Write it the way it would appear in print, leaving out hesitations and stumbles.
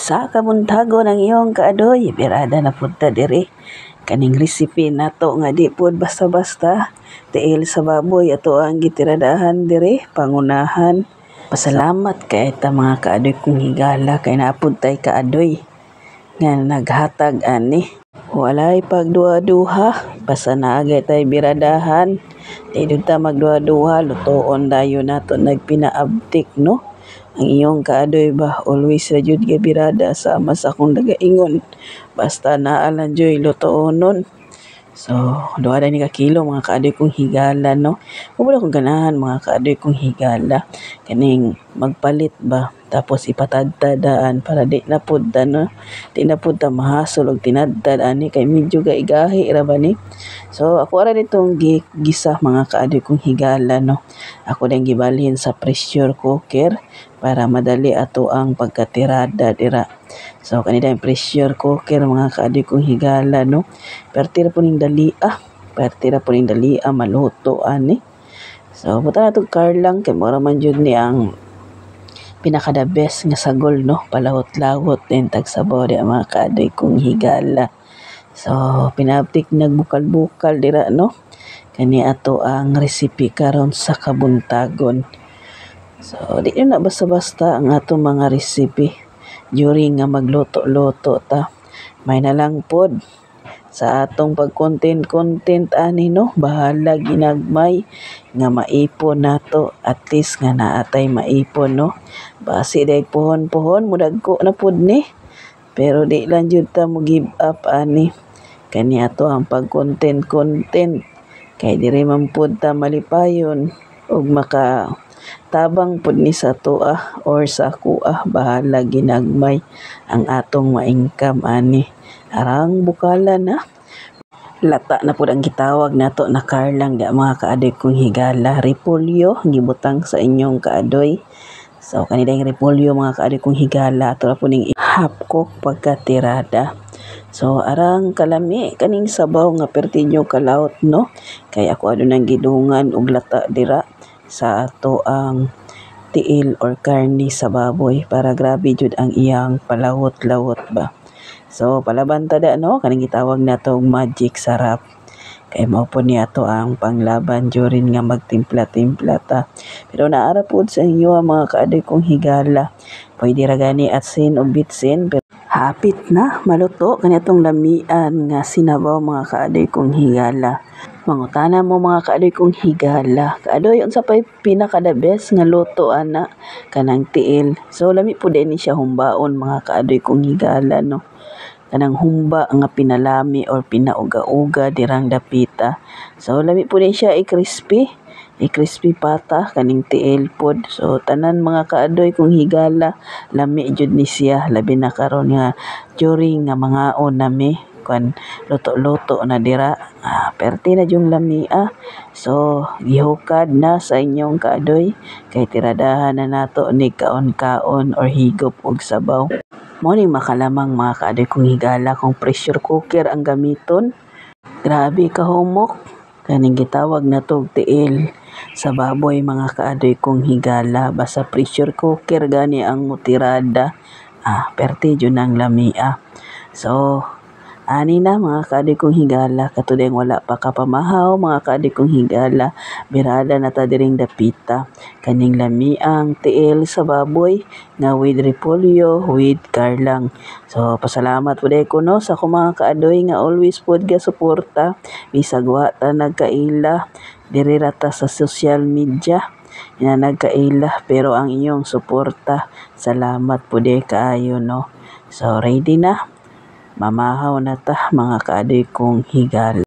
Sa kabuntago ng iyong kaadoy, birada na punta diri. Kaning recipe nato nga di pud basta-basta. Tiil sa baboy ato ang gitiradahan diri, pangunahan. Pasalamat kay ta mga kaadoy kong higala kay naapod tay kaadoy nga naghatag ani. Walay pagduha-duha, basta naagay tay biradahan. Di ta magduha-duha, lutoon dayon nato nagpinaabtik no. Ang iyong kaadoy ba always ra jud nga birada sama sa akong dagaingon. Basta naa lang joy lutoonon. So, duha na ni ka kilo mga kaadoy kong higala no. Wala kong ganahan mga kaadoy kong higala. Kaning magpalit ba tapos ipatadtadaan para di na pud ta no. Di na pud ta mahasol og tinadtad ani kay medyo gaigahi ra ba ni. So ako ra ditong gisa mga kaadoy kong higala no. Ako din gibalhin sa pressure cooker para madali ato ang pagkatirada dira. So kanina yung pressure cooker mga kaadoy kong higala no. Perti ra po ning dalia maluto ani. So buta na tong karlang kay mura man jud ni ang pinaka the best nga sagol no, palawot-lawot din tag sabaw di mga kaadoy kong higala. So pinabtik nagbukal-bukal dira no. Kani ato ang recipe karon sa kabuntagon. So di na basta-basta ang ato mga recipe during nga magluto-luto ta. May na lang pod sa atong pag-content ani no, bahala ginagmay nga maipon nato, at least nga naatay maipon no. Basi day pohon-pohon mudagko na pud ni. Pero di lang jud ta mo give up ani. Kani ato ang pag-content kay diri man pud ta malipayon ug maka tabang pud ni sa tuah or sa kuah, bahala ginagmay ang atong ma-income ani. Arang bukalan na. Lata na pud ang gitawag nato na karlang da mga kaadoy kong higala. Repolyo gibutang sa inyong kaadoy. So kanina yung repolyo mga kaadoy kong higala ato ra pud ning half cook pagkatirada. So arang kalami kaning sabaw nga pertinyo kalaot no. Kay ako adunang gidungan og lata dira sa ato ang tiil or karni sa baboy para grabe jud ang iyang palawot-lawot ba. So palaban tada no, kaning gitawag nato magic sarap. Kay mao po ni ato ang panglaban during nga magtimpla-timpla ta. Pero naara pud sa inyo mga kaadoy kong higala. Pwede ra gani atsin o bitsin pero hapit na maluto kanitong lamian nga sinabaw mga kaadoy kong higala. Mangutana mo mga kaadoy kong higala. Kaadoy unsa pay pinaka the best nga luto ana kanang tiil. So lami pud ni siya humbaon mga kaadoy kong higala no. Kanang humba nga pinalami or pinauga-uga dirang dapita. So lami po din siya i-crispy pata kaning tiil pod. So tanan mga kaadoy kung higala lami jud ni siya, labi na karon nga during nga mga nami kan luto-luto na dira. Perti na yung lami So gihukad na sa inyong kaadoy kay tiradahan na nato ni kaon-kaon or higop og sabaw. Mo ni makalamang mga kaadoy kong higala kung pressure cooker ang gamiton. Grabe ka humok. Kaning gitawag na tog tiil sa baboy mga kaadoy kong higala. Basta pressure cooker gani ang mutirada. Perti jud ang lami So ani na mga kaadoy kong higala, katudeng wala pa kapamahaw mga kaadoy kong higala, birada na ta diring dapita. Kaning lami ang tiil sa baboy nga with repolyo, with karlang. So pasalamat pud ko no sa akong mga kaadoy nga always pud ga suporta. Bisag wa ta nagkaila, diri ra ta sa social media nga nagkaila, pero ang inyong suporta, salamat pud kaayo no. So ready na. Mamahaw na ta mga kaadoy kong higala.